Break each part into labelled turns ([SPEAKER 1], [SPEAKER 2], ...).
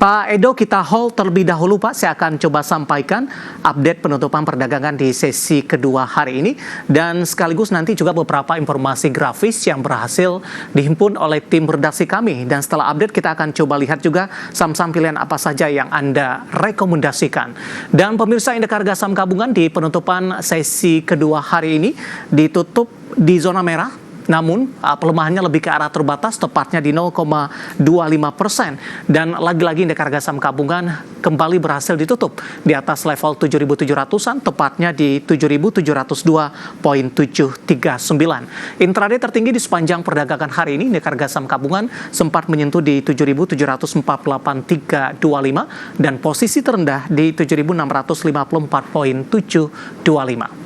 [SPEAKER 1] Pak Edo, kita hold terlebih dahulu Pak. Saya akan coba sampaikan update penutupan perdagangan di sesi kedua hari ini. Dan sekaligus nanti juga beberapa informasi grafis yang berhasil dihimpun oleh tim redaksi kami. Dan setelah update kita akan coba lihat juga saham-saham pilihan apa saja yang Anda rekomendasikan. Dan pemirsa, indeks harga saham gabungan di penutupan sesi kedua hari ini ditutup di zona merah. Namun pelemahannya lebih ke arah terbatas, tepatnya di 0,25%. Dan lagi-lagi indeks harga saham gabungan kembali berhasil ditutup di atas level 7.700-an, tepatnya di 7.702,739. Intraday tertinggi di sepanjang perdagangan hari ini, indeks harga saham gabungan sempat menyentuh di 7.748,325 dan posisi terendah di 7.654,725.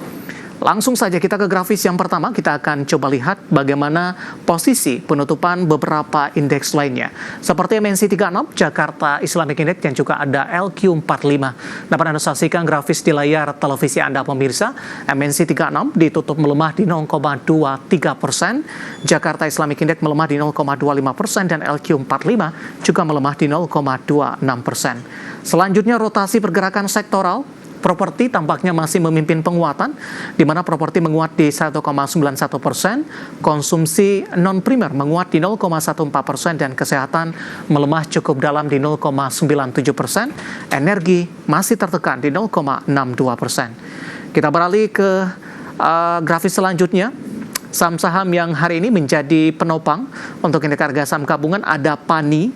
[SPEAKER 1] Langsung saja kita ke grafis yang pertama, kita akan coba lihat bagaimana posisi penutupan beberapa indeks lainnya. Seperti MNC 36, Jakarta Islamic Index, dan juga ada LQ45. Dapat Anda saksikan grafis di layar televisi Anda pemirsa. MNC 36 ditutup melemah di 0,23%, Jakarta Islamic Index melemah di 0,25%, dan LQ45 juga melemah di 0,26%. Selanjutnya rotasi pergerakan sektoral. Properti tampaknya masih memimpin penguatan, di mana properti menguat di 1,91%, konsumsi non-primer menguat di 0,14%, dan kesehatan melemah cukup dalam di 0,97%, energi masih tertekan di 0,62%. Kita beralih ke grafis selanjutnya. Saham-saham yang hari ini menjadi penopang untuk indeks harga saham gabungan ada PANI.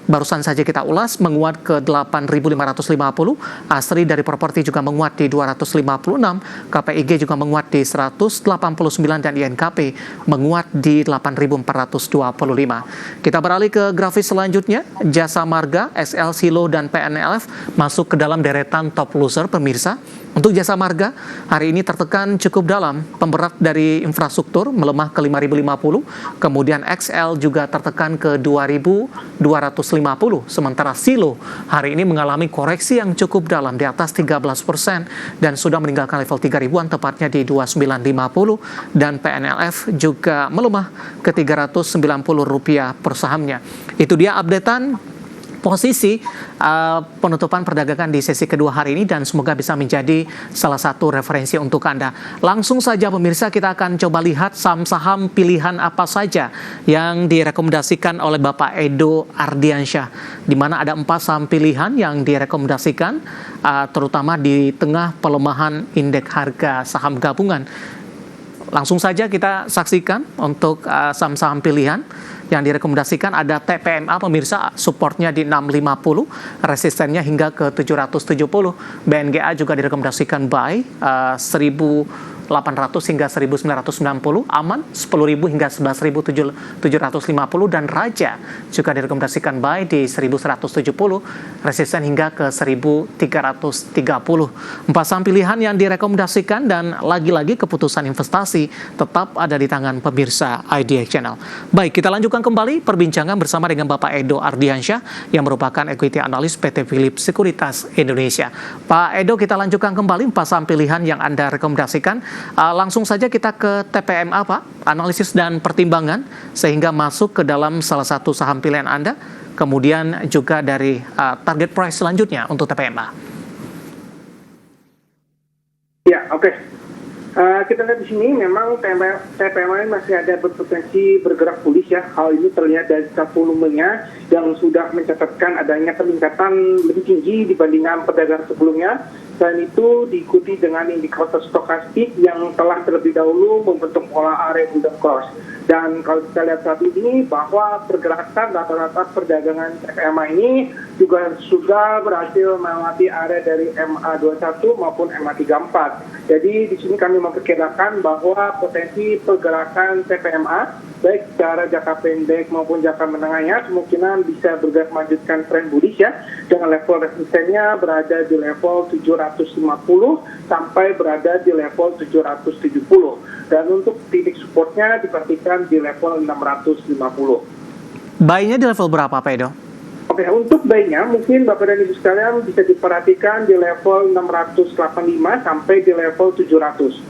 [SPEAKER 1] Barusan saja kita ulas, menguat ke 8.550, Asri dari properti juga menguat di 256, KPIG juga menguat di 189, dan INKP menguat di 8.425. Kita beralih ke grafis selanjutnya. Jasa Marga, SL Silo, dan PNLF masuk ke dalam deretan top loser pemirsa. Untuk Jasa Marga, hari ini tertekan cukup dalam, pemberat dari infrastruktur melemah ke 5.050, kemudian XL juga tertekan ke 2.250, sementara Silo hari ini mengalami koreksi yang cukup dalam di atas 13% dan sudah meninggalkan level 3.000-an, tepatnya di 2950, dan PNLF juga melemah ke Rp390 per sahamnya. Itu dia updatean posisi penutupan perdagangan di sesi kedua hari ini, dan semoga bisa menjadi salah satu referensi untuk Anda. Langsung saja pemirsa, kita akan coba lihat saham-saham pilihan apa saja yang direkomendasikan oleh Bapak Edo Ardiansyah, di mana ada 4 saham pilihan yang direkomendasikan, terutama di tengah pelemahan indeks harga saham gabungan. Langsung saja kita saksikan untuk saham-saham pilihan yang direkomendasikan. Ada TPMA pemirsa, supportnya di 650, resistennya hingga ke 770. BNGA juga direkomendasikan buy 1.800 hingga 1.990, aman 10.000 hingga 11.750, dan Raja juga direkomendasikan buy di 1.170, resisten hingga ke 1.330. 4 saham pilihan yang direkomendasikan, dan lagi-lagi keputusan investasi tetap ada di tangan pemirsa IDX Channel. Baik, kita lanjutkan kembali perbincangan bersama dengan Bapak Edo Ardiansyah yang merupakan equity analis PT Philips Sekuritas Indonesia. Pak Edo, kita lanjutkan kembali 4 saham pilihan yang Anda rekomendasikan. Langsung saja kita ke TPMA Pak, analisis dan pertimbangan sehingga masuk ke dalam salah satu saham pilihan Anda, kemudian juga dari target price selanjutnya untuk TPMA.
[SPEAKER 2] Ya, oke. Kita lihat di sini memang TPMA masih ada berpotensi bergerak bullish ya. Hal ini terlihat dari volumenya yang sudah mencatatkan adanya peningkatan lebih tinggi dibandingkan perdagangan sebelumnya. Selain itu diikuti dengan indikator stokastik yang telah terlebih dahulu membentuk pola area golden cross. Dan kalau kita lihat saat ini bahwa pergerakan rata-rata perdagangan TPMA ini juga sudah berhasil melewati area dari MA21 maupun MA34. Jadi di sini kami memperkirakan bahwa potensi pergerakan TPMA baik secara jangka pendek maupun jangka menengahnya kemungkinan bisa bergerak melanjutkan tren bullish ya, dengan level resistennya berada di level 750 sampai berada di level 770. Dan untuk titik supportnya diperhatikan di level 650.
[SPEAKER 1] Buy-nya di level berapa Pak Edo?
[SPEAKER 2] Oke, untuk buy-nya mungkin Bapak dan Ibu sekalian bisa diperhatikan di level 685 sampai di level 700.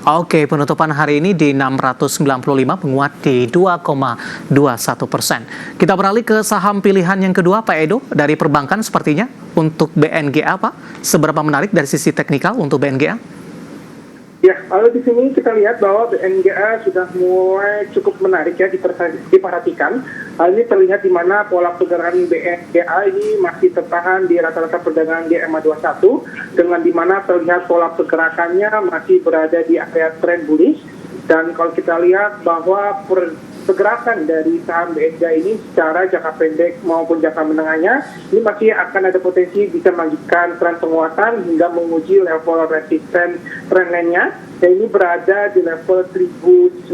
[SPEAKER 1] Oke, penutupan hari ini di 695 menguat di 2,21%. Kita beralih ke saham pilihan yang kedua, Pak Edo, dari perbankan sepertinya untuk BNGA, Pak. Seberapa menarik dari sisi teknikal untuk BNGA?
[SPEAKER 2] Ya, kalau di sini kita lihat bahwa BNGA sudah mulai cukup menarik ya diperhatikan. Hal ini terlihat di mana pola pergerakan BNGA ini masih tertahan di rata-rata perdagangan di EMA 21 dengan di mana terlihat pola pergerakannya masih berada di area trend bullish. Dan kalau kita lihat bahwa pergerakan dari saham BNGA ini secara jangka pendek maupun jangka menengahnya ini masih akan ada potensi bisa melanjutkan tren penguatan hingga menguji level resisten tren lainnya, dan ini berada di level 1950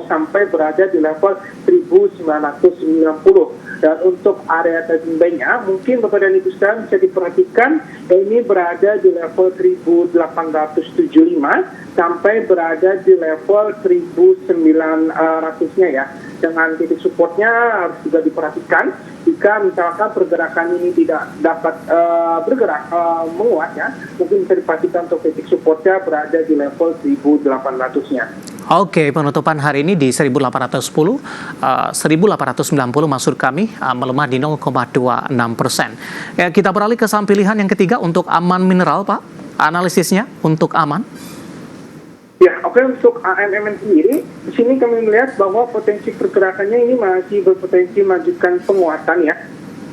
[SPEAKER 2] sampai berada di level 1990. Dan untuk area trading buy-nya mungkin Bapak dan Ibu sekalian bisa diperhatikan, ini berada di level 1875 sampai berada di level 1900-nya ya. Dengan titik supportnya harus juga diperhatikan. Jika misalkan pergerakan ini tidak dapat bergerak menguat ya, mungkin bisa diperhatikan untuk titik supportnya berada di level 1800-nya.
[SPEAKER 1] Oke, penutupan hari ini di 1810, 1890 maksud kami melemah di 0,26%. Ya, kita beralih ke saham pilihan yang ketiga untuk Aman Mineral, Pak. Analisisnya untuk Aman.
[SPEAKER 2] Ya, oke, untuk AMMN sendiri, di sini kami melihat bahwa potensi pergerakannya ini masih berpotensi melanjutkan penguatan ya.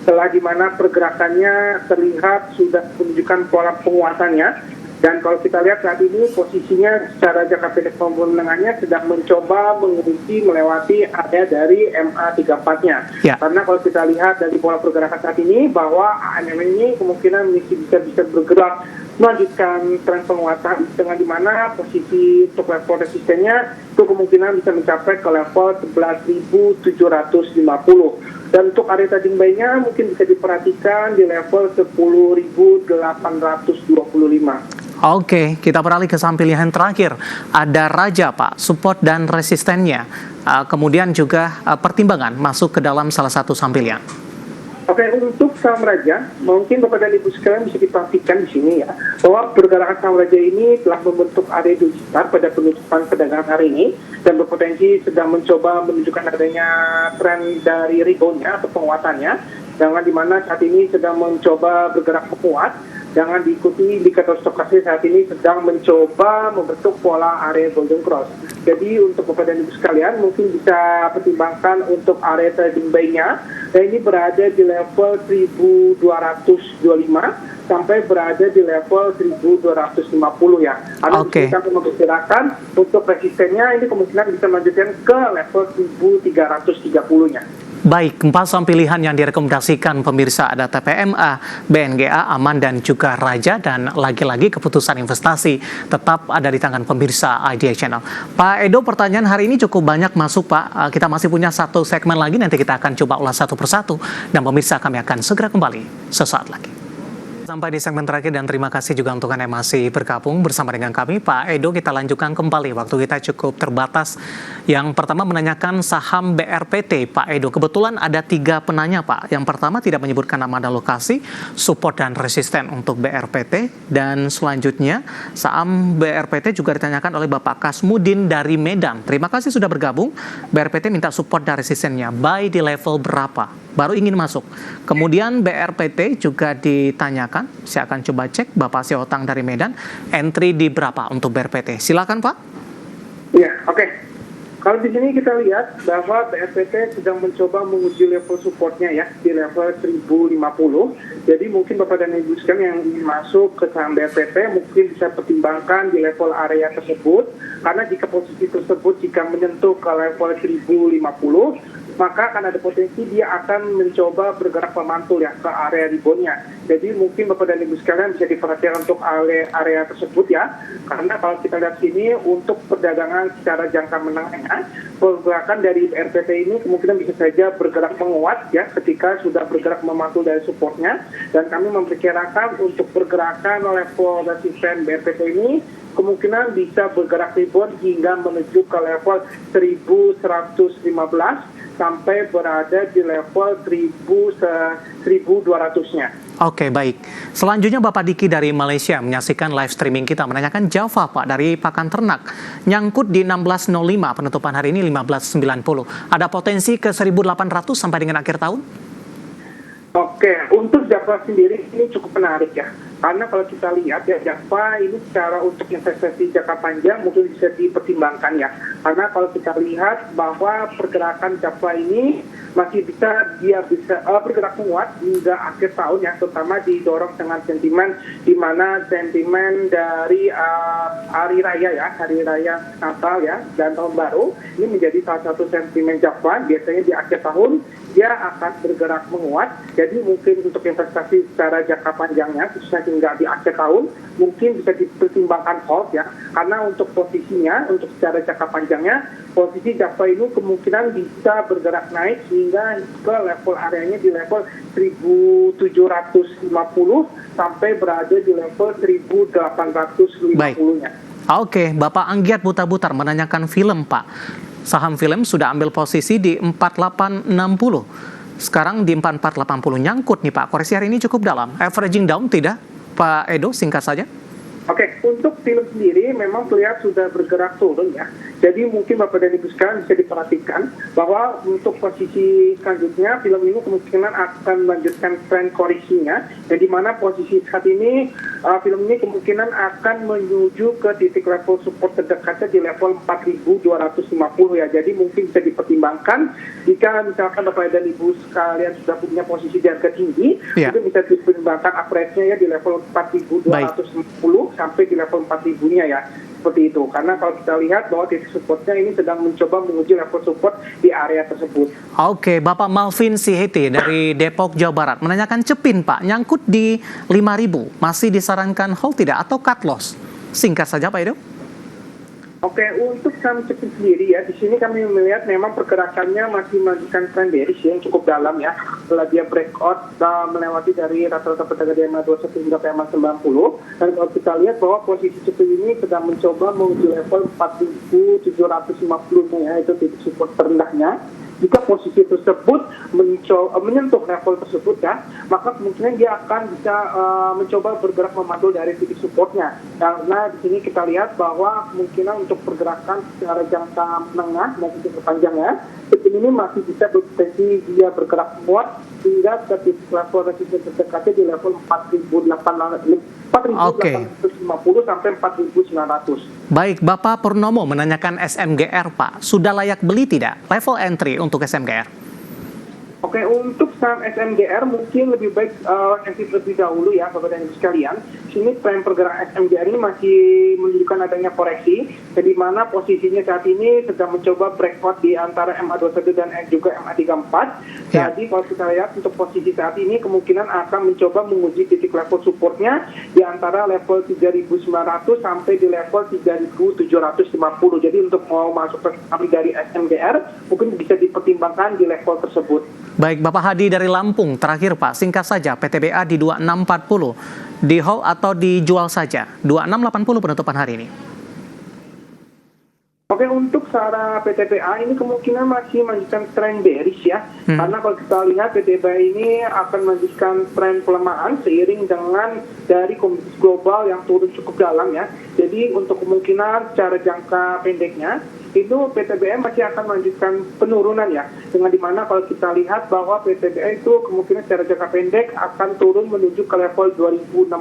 [SPEAKER 2] Setelah di mana pergerakannya terlihat sudah menunjukkan pola penguatannya. Dan kalau kita lihat saat ini posisinya secara jangka pendek maupun menengahnya sedang mencoba mengunci melewati area dari MA34-nya. Ya. Karena kalau kita lihat dari pola pergerakan saat ini bahwa AMMN ini kemungkinan bisa bergerak melanjutkan tren penguatan dengan di mana posisi untuk level resistennya itu kemungkinan bisa mencapai ke level 11.750. Dan untuk area trading buy-nya mungkin bisa diperhatikan di level 10.825.
[SPEAKER 1] Oke, kita beralih ke saham pilihan terakhir. Ada Raja, Pak, support dan resistennya. Kemudian juga pertimbangan masuk ke dalam salah satu saham pilihan.
[SPEAKER 2] Oke, untuk saham Raja, mungkin Bapak dan Ibu sekalian bisa diperhatikan di sini ya, bahwa pergerakan saham Raja ini telah membentuk area besar pada penutupan perdagangan hari ini dan berpotensi sedang mencoba menunjukkan adanya tren dari rebound-nya atau penguatannya, dengan di mana saat ini sedang mencoba bergerak menguat. Jangan diikuti indikator stokastik saat ini sedang mencoba membentuk pola area golden cross. Jadi untuk Bapak dan Ibu sekalian mungkin bisa pertimbangkan untuk area trading buy-nya. Dan ini berada di level 1225 sampai berada di level 1250 ya. Karena kita memperkirakan untuk resistennya ini kemungkinan bisa melanjutkan ke level 1330-nya.
[SPEAKER 1] Baik, 4 saham pilihan yang direkomendasikan pemirsa ada TPMA, BNGA, Aman, dan juga Raja. Dan lagi-lagi keputusan investasi tetap ada di tangan pemirsa Idea Channel. Pak Edo, pertanyaan hari ini cukup banyak masuk, Pak. Kita masih punya satu segmen lagi, nanti kita akan coba ulas satu persatu. Dan pemirsa kami akan segera kembali sesaat lagi. Sampai di segmen terakhir dan terima kasih juga untuk Anda yang masih bergabung bersama dengan kami. Pak Edo, kita lanjutkan kembali. Waktu kita cukup terbatas. Yang pertama menanyakan saham BRPT, Pak Edo. Kebetulan ada 3 penanya, Pak. Yang pertama tidak menyebutkan nama dan lokasi, support dan resisten untuk BRPT. Dan selanjutnya saham BRPT juga ditanyakan oleh Bapak Kasmudin dari Medan. Terima kasih sudah bergabung. BRPT minta support dan resistennya. Buy di level berapa? Baru ingin masuk. Kemudian BRPT juga ditanyakan, saya akan coba cek Bapak Siotang dari Medan, entry di berapa untuk BRPT? Silakan Pak.
[SPEAKER 2] Iya, oke. Kalau di sini kita lihat bahwa BRPT sedang mencoba menguji level supportnya ya di level 1050. Jadi mungkin Bapak dan Ibu sekalian yang ingin masuk ke saham BRPT mungkin bisa pertimbangkan di level area tersebut, karena jika posisi tersebut jika menyentuh ke level 1050 maka akan ada potensi dia akan mencoba bergerak memantul ya ke area rebound-nya. Jadi mungkin Bapak dan Ibu sekalian bisa diperhatikan untuk area tersebut ya. Karena kalau kita lihat sini untuk perdagangan secara jangka menengahnya, pergerakan dari BRPT ini kemungkinan bisa saja bergerak menguat ya ketika sudah bergerak memantul dari supportnya. Dan kami memperkirakan untuk pergerakan level resisten BRPT ini kemungkinan bisa bergerak rebound hingga menuju ke level 1115 sampai berada di level 1200-nya.
[SPEAKER 1] Oke, baik. Selanjutnya Bapak Diki dari Malaysia menyaksikan live streaming kita menanyakan Java Pak dari Pakan Ternak. Nyangkut di 16.05, penutupan hari ini 15.90. Ada potensi ke 1.800 sampai dengan akhir tahun?
[SPEAKER 2] Oke, untuk Java sendiri ini cukup menarik ya. Karena kalau kita lihat ya Java ini secara untuk investasi jangka panjang mungkin bisa dipertimbangkan ya. Karena kalau kita lihat bahwa pergerakan Java ini masih bisa bergerak menguat hingga akhir tahun ya, terutama didorong dengan sentimen di mana sentimen dari hari raya Natal ya dan tahun baru ini menjadi salah satu sentimen Java. Biasanya di akhir tahun dia akan bergerak menguat. Jadi mungkin untuk investasi secara jangka panjangnya khususnya hingga di akhir tahun mungkin bisa dipertimbangkan hold ya, karena untuk posisinya untuk secara jangka panjangnya posisi Java ini kemungkinan bisa bergerak naik hingga ke level areanya di level 1750 sampai berada di level 1850-nya.
[SPEAKER 1] Oke, Bapak Anggiat Buta-Butar menanyakan film Pak. Saham film sudah ambil posisi di 4860. Sekarang di 4480 nyangkut nih Pak. Koreksi hari ini cukup dalam. Averaging down tidak? Pak Edo, singkat saja.
[SPEAKER 2] Oke, untuk film sendiri memang terlihat sudah bergerak turun ya. Jadi mungkin Bapak dan Ibu sekalian bisa diperhatikan bahwa untuk posisi selanjutnya film ini kemungkinan akan melanjutkan tren koreksinya. Jadi mana posisi saat ini film ini kemungkinan akan menuju ke titik level support terdekatnya di level 4.250 ya. Jadi mungkin bisa dipertimbangkan jika misalkan Bapak dan Ibu sekalian sudah punya posisi di harga tinggi, itu bisa dipertimbangkan average-nya ya di level 4.250 sampai di level 4.000-nya ya. Seperti itu, karena kalau kita lihat bahwa titik supportnya ini sedang mencoba menguji level support di area tersebut.
[SPEAKER 1] Oke, Bapak Malvin Sihete dari Depok, Jawa Barat menanyakan Cepin Pak, nyangkut di 5.000, masih disarankan hold tidak atau cut loss? Singkat saja Pak Edo.
[SPEAKER 2] Oke, untuk saham Cepin sendiri ya, di sini kami melihat memang pergerakannya masih melanjutkan tren bearish yang cukup dalam ya. Setelah dia breakout melewati dari rata-rata perdagangan di EMA 21 hingga EMA 90. Dan kalau kita lihat bahwa posisi Cepin ini sedang mencoba menuju level 4.750 ya, itu titik support terendahnya. Jika posisi tersebut menyentuh level tersebut ya, maka kemungkinan dia akan bisa mencoba bergerak memantul dari titik supportnya. Karena di sini kita lihat bahwa kemungkinan untuk pergerakan secara jangka menengah maupun jangka panjangnya, ini masih bisa berpotensi dia bergerak kuat hingga ke titik level resisten terdekatnya di level 4.850 sampai 4.900.
[SPEAKER 1] Baik, Bapak Purnomo menanyakan SMGR Pak, sudah layak beli tidak? Level entry untuk SMGR.
[SPEAKER 2] Oke, untuk saham SMGR mungkin lebih baik exit lebih dahulu ya Bapak dan Ibu sekalian. Sini tren pergerakan SMGR ini masih menunjukkan adanya koreksi, di mana posisinya saat ini sedang mencoba breakout di antara MA21 dan juga MA34.
[SPEAKER 1] Ya.
[SPEAKER 2] Jadi kalau kita lihat untuk posisi saat ini kemungkinan akan mencoba menguji titik level supportnya di antara level 3.900 sampai di level 3.750. Jadi untuk mau masuk ke saham dari SMGR mungkin bisa dipertimbangkan di level tersebut.
[SPEAKER 1] Baik, Bapak Hadi dari Lampung, terakhir Pak, singkat saja, PTBA di 2640, di hold atau dijual saja? 2680 penutupan hari ini.
[SPEAKER 2] Oke, untuk secara PTBA ini kemungkinan masih melanjutkan tren bearish ya. Karena kalau kita lihat PTBA ini akan melanjutkan tren pelemahan seiring dengan dari komoditas global yang turun cukup dalam ya. Jadi untuk kemungkinan secara jangka pendeknya itu PTBA masih akan melanjutkan penurunan ya. Dengan dimana kalau kita lihat bahwa PTBA itu kemungkinan secara jangka pendek akan turun menuju ke level 2.600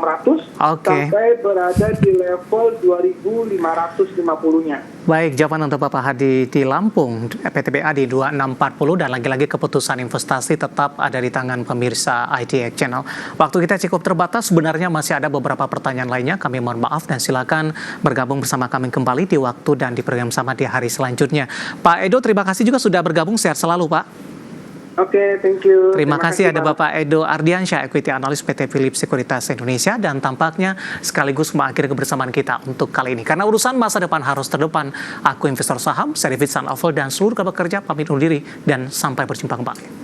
[SPEAKER 2] sampai berada di level 2.550-nya.
[SPEAKER 1] Baik, jawaban untuk Bapak Hadi di Lampung, PTBA di 2640, dan lagi-lagi keputusan investasi tetap ada di tangan pemirsa IDX Channel. Waktu kita cukup terbatas, sebenarnya masih ada beberapa pertanyaan lainnya, kami mohon maaf dan silakan bergabung bersama kami kembali di waktu dan di program sama di hari selanjutnya. Pak Edo, terima kasih juga sudah bergabung, sehat selalu Pak.
[SPEAKER 2] Oke, thank you.
[SPEAKER 1] Terima kasih ada Bapak Edo Ardiansyah, Equity Analyst PT Philips Sekuritas Indonesia, dan tampaknya sekaligus mengakhiri kebersamaan kita untuk kali ini. Karena urusan masa depan harus terdepan, aku investor saham, saya David Sandoval dan seluruh kerabat kerja pamit undur diri dan sampai berjumpa kembali.